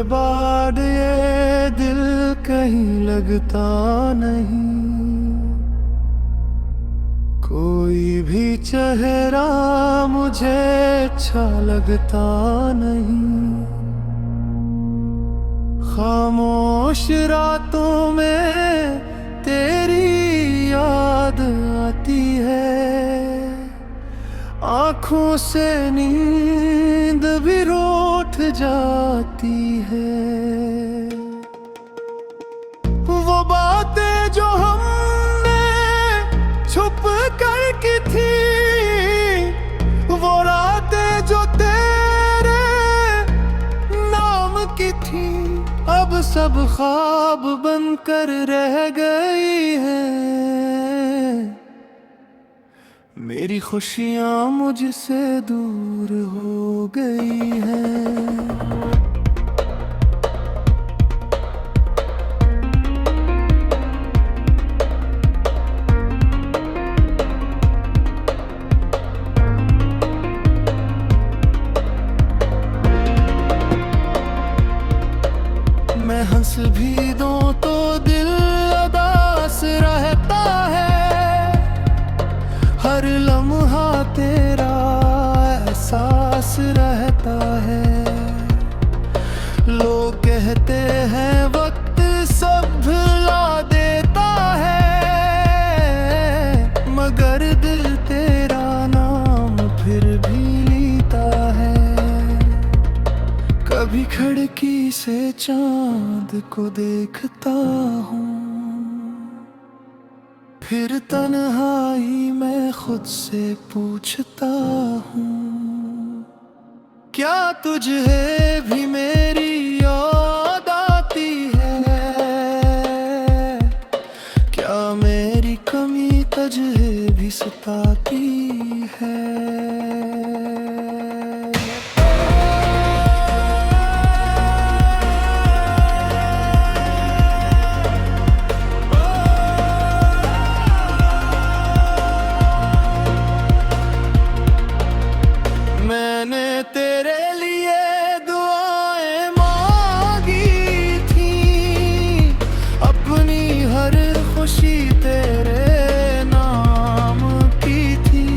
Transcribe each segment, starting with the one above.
बाद ये दिल कहीं लगता नहीं, कोई भी चेहरा मुझे अच्छा लगता नहीं। खामोश रातों में तेरी याद आती है, आँखों से नींद भी रूठ जाती है। वो बातें जो हमने छुप कर की थी, वो रातें जो तेरे नाम की थी, अब सब ख्वाब बनकर रह गई हैं। मेरी खुशियाँ मुझसे दूर हो गई हैं। मैं हंस भी दूं तो दिल उदास रहता है, हर लम्हा तेरा एहसास रहता है। लोग कहते हैं वक्त सब भुला देता है, मगर दिल तेरा नाम फिर भी लेता है। कभी खिड़की से चांद को देखता हूँ, फिर तन्हाई में खुद से पूछता हूँ, क्या तुझे भी मेरी याद आती है? क्या मेरी कमी तुझे भी सताती है? मैंने तेरे लिए दुआएं मांगी थी, अपनी हर खुशी तेरे नाम की थी।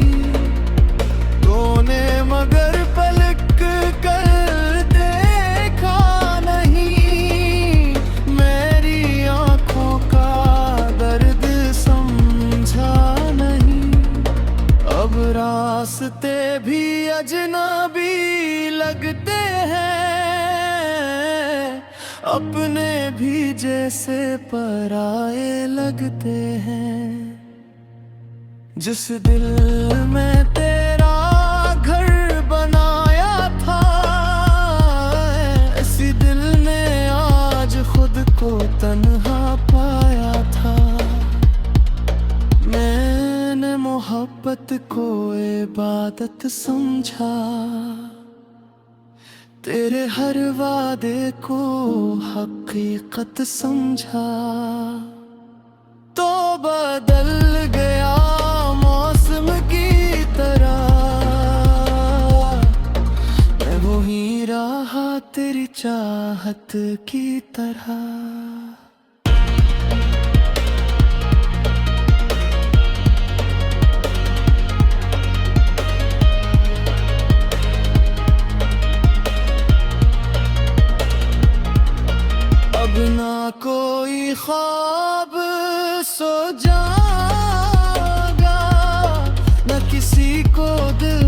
तूने मगर पलक कर देखा नहीं, मेरी आंखों का दर्द समझा नहीं। अब रास्ते भी अजनबी लगते हैं, अपने भी जैसे पराए लगते हैं। जिस दिल में तेरा घर बनाया था, इसी दिल ने आज खुद को तन्हा पाया था। मैंने मोहब्बत को इबादत समझा, तेरे हर वादे को हकीकत समझा। तो बदल गया मौसम की तरह, मैं वहीं रहा तेरी चाहत की तरह। अब ना कोई ख्वाब सो जागा, न किसी को दिल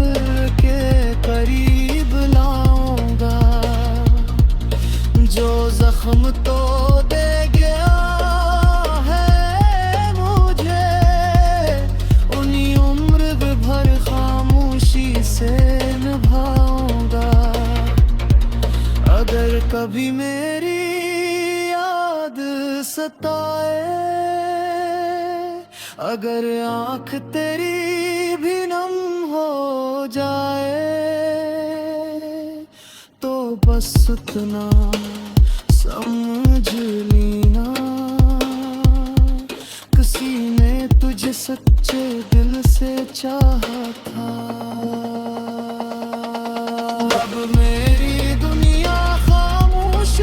के करीब लाऊंगा। जो जख्म तो दे गया है मुझे, उन्हीं उम्र भर खामोशी से निभाऊंगा। अगर कभी मेरी सताए, अगर आँख तेरी भी नम हो जाए, तो बस उतना समझ लेना, किसी ने तुझे सच्चे दिल से चाहा था। अब मेरी दुनिया खामोश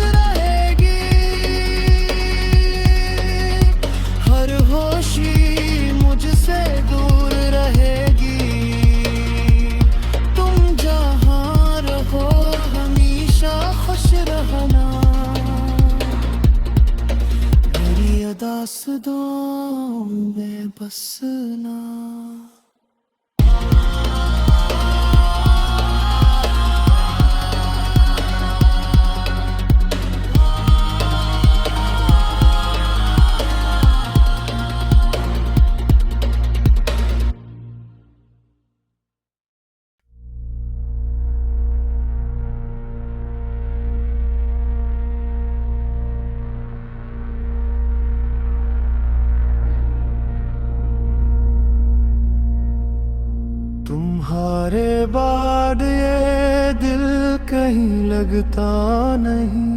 कासदों में बसना। तुम्हारे बाद ये दिल कहीं लगता नहीं,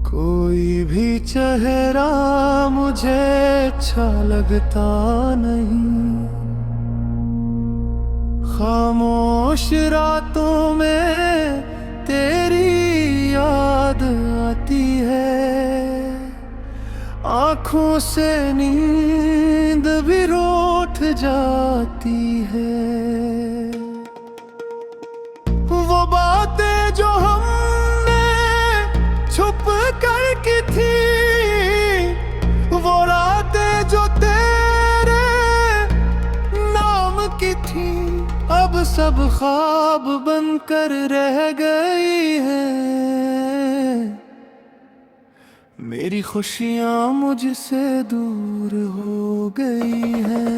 कोई भी चेहरा मुझे अच्छा लगता नहीं। खामोश रातों में तेरी याद आती है, आँखों से नींद भी रूठ जाती है। वो बातें जो हमने छुप कर की थी, वो रातें जो तेरे नाम की थी, अब सब ख्वाब बनकर रह गई हैं। मेरी खुशियाँ मुझसे दूर हो गई हैं।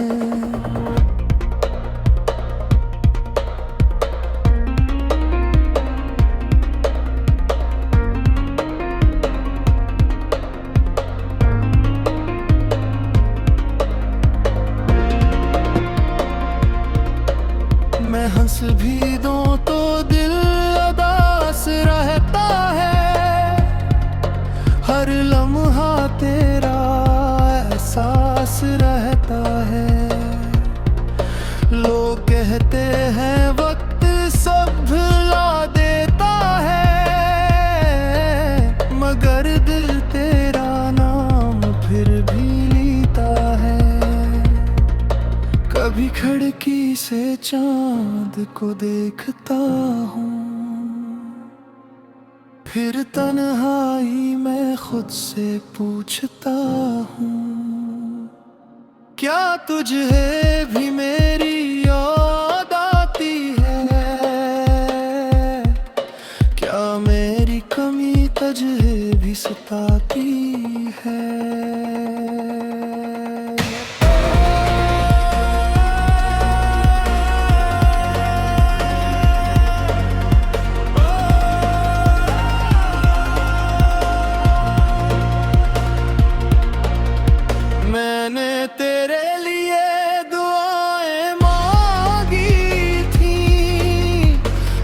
मैं हंस भी दूं तो दिल उदास रहता है, हर लम्हा तेरा एहसास रहता है। लोग कहते हैं वक्त सब भुला देता है, मगर दिल तेरा नाम फिर भी लेता है। कभी खिड़की से चांद को देखता हूँ, फिर तन्हाई में खुद से पूछता हूँ, क्या तुझे भी मेरी याद आती है? क्या मेरी कमी तुझे भी सताती है? मैंने तेरे लिए दुआएं मांगी थी,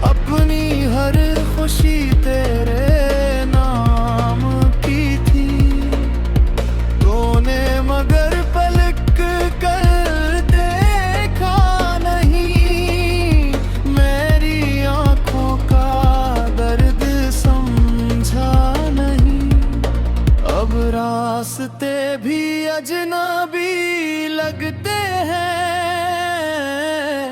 अपनी हर खुशी तेरे नाम की थी। तूने मगर पलक कर देखा नहीं, मेरी आंखों का दर्द समझा नहीं। अब रास्ते भी अजनबी लगते हैं,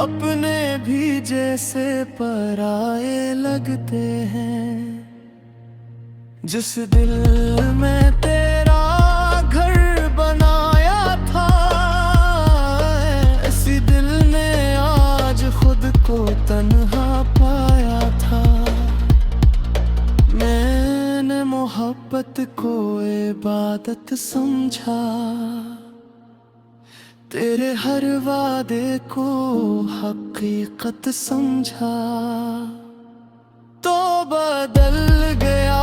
अपने भी जैसे पराए लगते हैं। जिस दिल में तेरा घर बनाया था, इसी दिल ने आज खुद को तन्हा पाया था। मैंने मोहब्बत को इबादत समझा, तेरे हर वादे को हकीकत समझा। तो बदल गया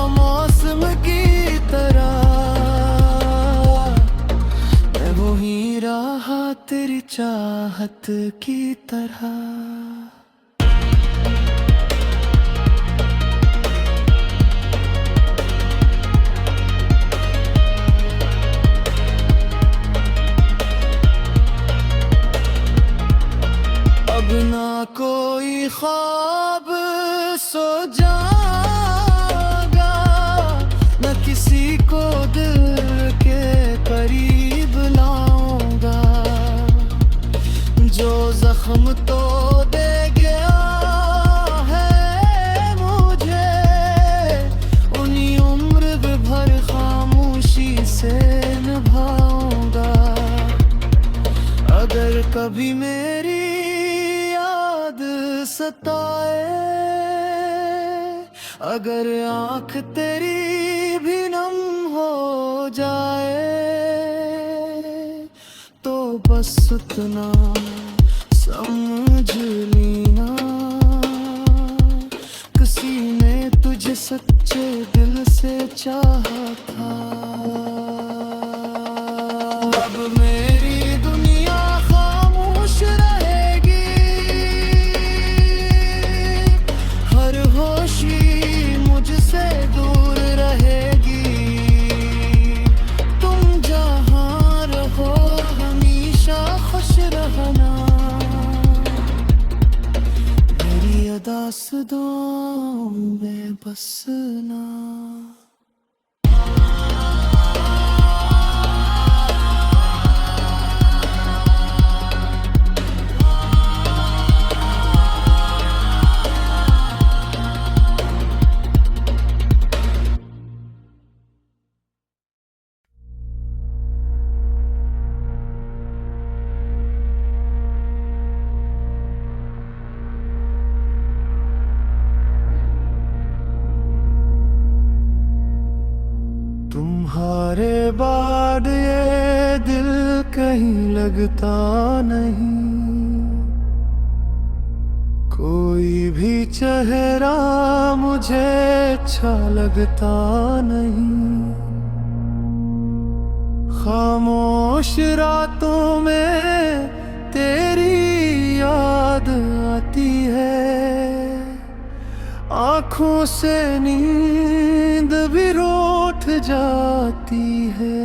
मौसम की तरह, मैं वही रहा तेरी चाहत की तरह। ना कोई ख्वाब सो जागा, न किसी को दिल के करीब लाऊंगा। जो जख्म तो कभी मेरी याद सताए, अगर आँख तेरी भी नम हो जाए तो बस उतना समझ लेना, किसी ने तुझे सच्चे दिल से चाहा था। अब मेरी दुनिया खामोश रहेगी, हर होशी मुझसे दूर रहेगी। तुम जहाँ रहो हमेशा खुश रहना, मेरी अदास दुआओं में बसना। तुम्हारे बाद ये दिल कहीं लगता नहीं, कोई भी चेहरा मुझे अच्छा लगता नहीं। खामोश रातों में तेरी याद आती है, आँखों से नींद भी रूठ जाती है।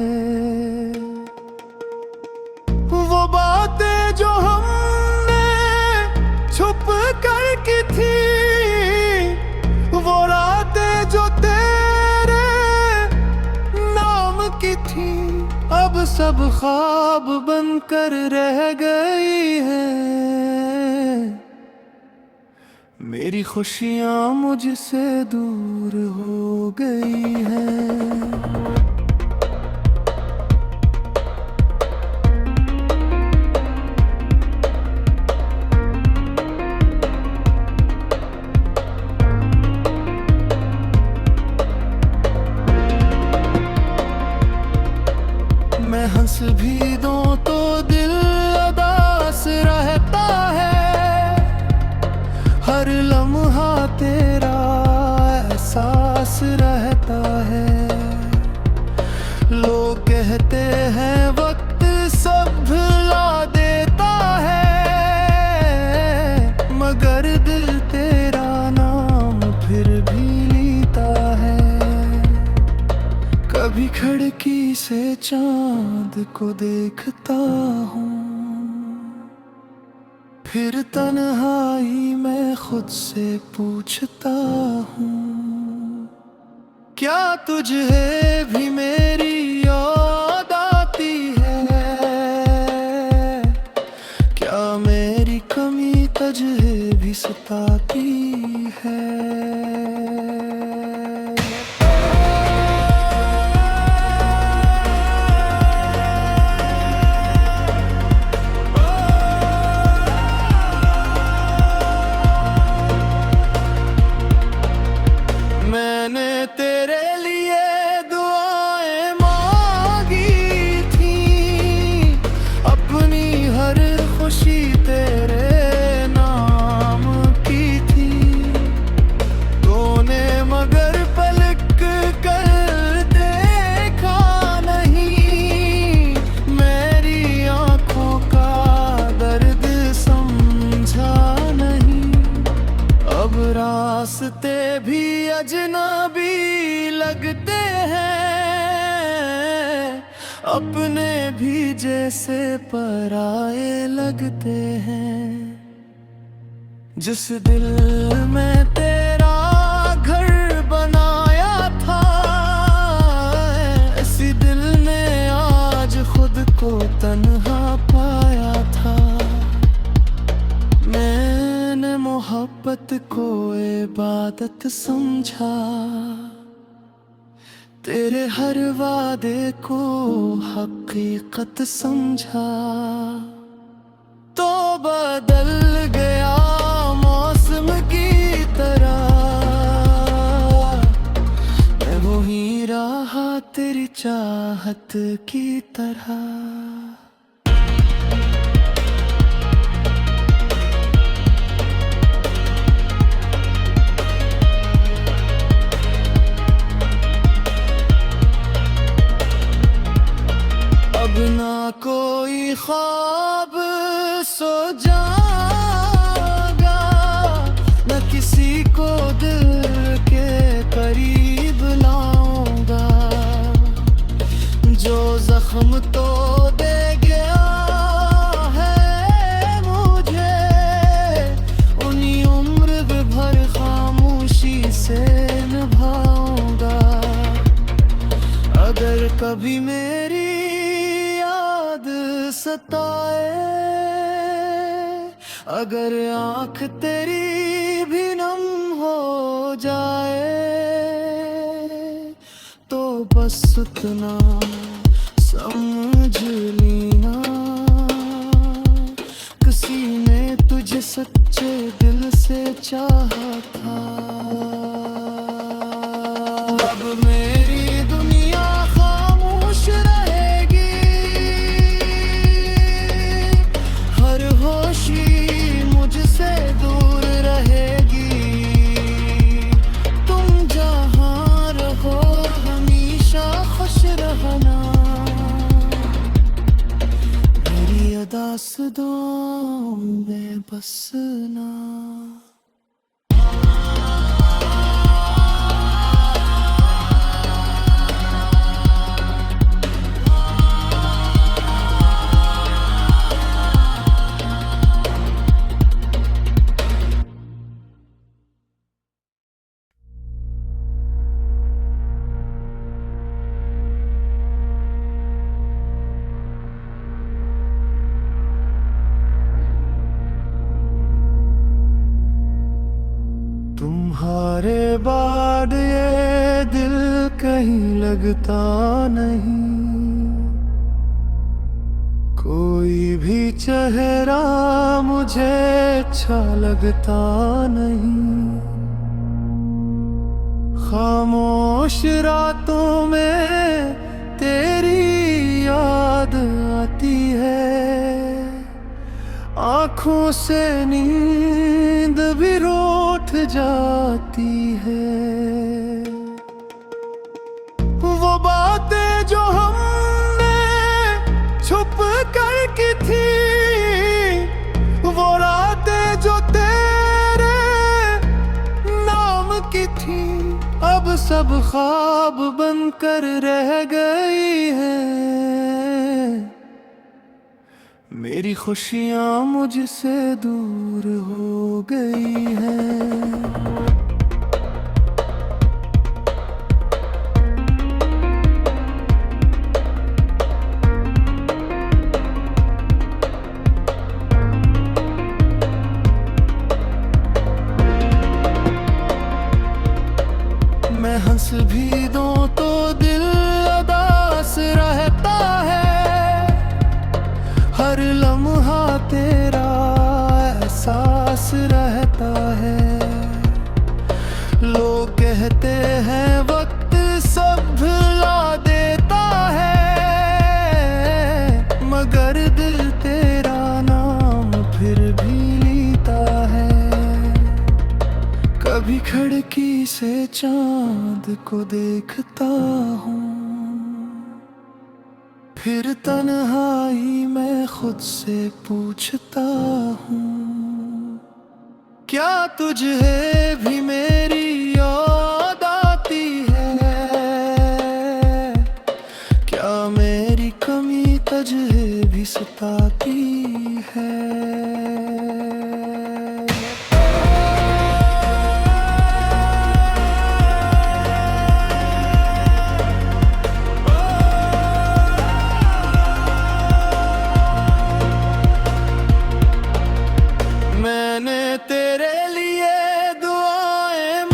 वो बातें जो हमने छुप कर की थी, वो रातें जो तेरे नाम की थी, अब सब ख्वाब बनकर रह गई हैं। मेरी खुशियाँ मुझसे दूर हो गई हैं। मैं हंस भी दूं तो दिल उदास रहता है, हर लम्हा तेरा एहसास रहता है। लोग कहते हैं वक्त सब भुला देता है, मगर दिल तेरा नाम फिर भी लेता है। कभी खिड़की से चांद को देखता हूँ, फिर तन्हाई में खुद से पूछता हूँ, क्या तुझे भी मेरी याद आती है? क्या मेरी कमी तुझे भी सताती है? मैंने तेरे लिए दुआएं मांगी थी, अपनी हर खुशी तेरे नाम की थी। तूने मगर पलक कर देखा नहीं, मेरी आंखों का दर्द समझा नहीं। अब रास्ते भी अजनबी लगते हैं, अपने भी जैसे पराए लगते हैं। जिस दिल में तेरा घर बनाया था, इसी दिल ने आज खुद को तन्हा पाया था। मैंने मोहब्बत को इबादत समझा, तेरे हर वादे को हकीकत समझा। बदल गया मौसम की तरह, मैं वही रहा तेरी चाहत की तरह। अब ना कोई ख्वाब सो जागा, न किसी को दिल के करीब लाऊंगा। जो जख्म तो दे गया है मुझे, उन्हीं उम्र भर खामोशी से निभाऊंगा। अगर कभी मेरी सताए, अगर आँख तेरी भी नम हो जाए, तो बस उतना समझ लेना, किसी ने तुझे सच्चे दिल से चाहा था। अब मेरी दुनिया खामोश रहेगी, हर होशी मुझसे दूर रहेगी। तुम जहाँ रहो हमेशा खुश रहना, मेरी अदासदां में बसना। तुम्हारे बाद ये दिल कहीं लगता नहीं, कोई भी चेहरा मुझे अच्छा लगता नहीं। खामोश रातों में तेरी याद आती है, आँखों से नींद भी रूठ जाती है। वो बातें जो हमने छुप कर की थी, वो रातें जो तेरे नाम की थी, अब सब ख्वाब बनकर रह गई हैं। मेरी खुशियाँ मुझसे दूर हो गई हैं। मैं हंस भी दूं तो दिल उदास रहता है, हर लम्हा तेरा एहसास रहता है। लोग कहते हैं वक्त सब भुला देता है, मगर दिल तेरा नाम फिर भी लेता है। कभी खिड़की से चांद को देखता हूँ, फिर तन्हाई में खुद से पूछता हूँ, क्या तुझे भी मेरी याद आती है? क्या मेरी कमी तुझे भी सताती है? मैंने तेरे लिए दुआएं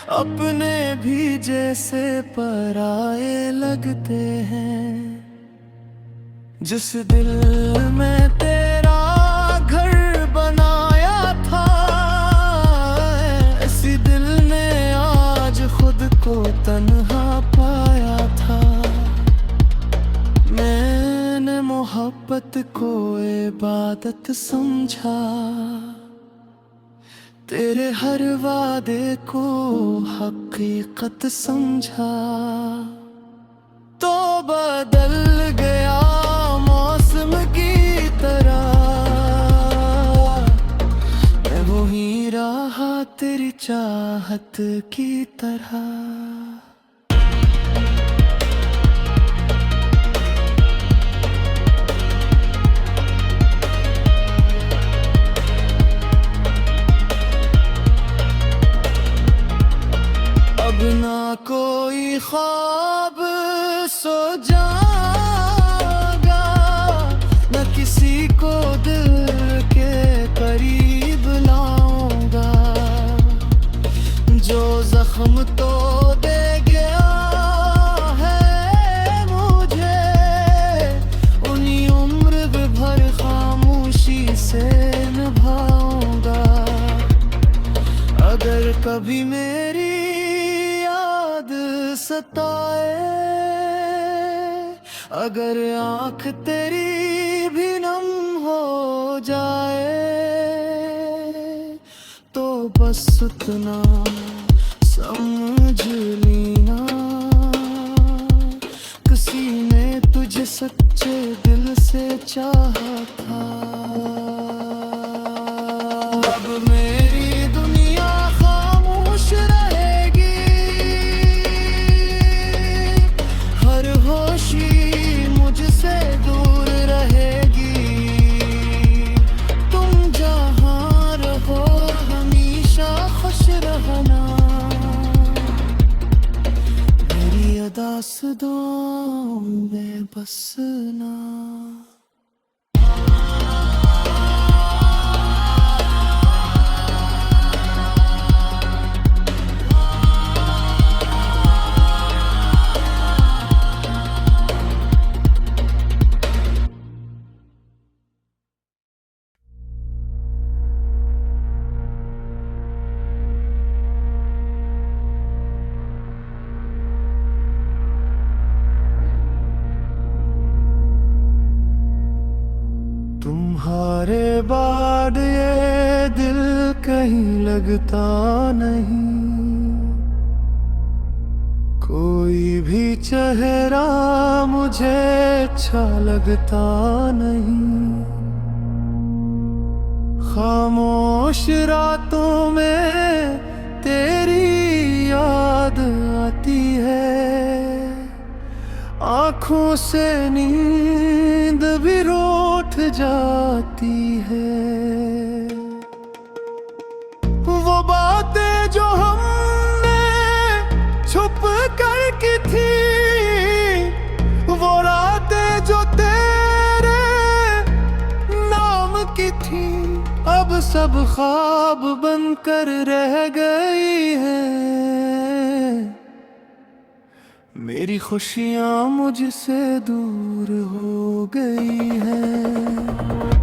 अपने भी जैसे पराए लगते हैं। जिस दिल में तेरा घर बनाया था, इसी दिल ने आज खुद को तन्हा पाया था। मैंने मोहब्बत को इबादत समझा, तेरे हर वादे को हकीकत समझा। तो बदल गया मौसम की तरह, मैं वही रहा तेरी चाहत की तरह। अब ना कोई ख्वाब सो जागा, न किसी को दिल के करीब लाऊंगा। जो जख्म तो दे गया है मुझे, उन्हीं उम्र भर खामोशी से निभाऊंगा। अगर कभी मेरी सताए, अगर आँख तेरी भी नम हो जाए, तो बस उतना समझ लेना, किसी ने तुझे सच्चे दिल से चाहा था। अब मेरी दुनिया खामोश रहेगी, मुझसे दूर रहेगी। तुम जहाँ रहो हमेशा खुश रहना, मेरी अदास दुआओं में बसना। तुम्हारे बाद ये दिल कहीं लगता नहीं, कोई भी चेहरा मुझे अच्छा लगता नहीं। खामोश रातों में तेरी याद आती है, आँखों से नींद भी रूठ जाती है। वो बातें जो हमने छुप कर की थी, वो रातें जो तेरे नाम की थी, अब सब ख्वाब बनकर रह गई हैं। मेरी खुशियाँ मुझसे दूर हो गई हैं।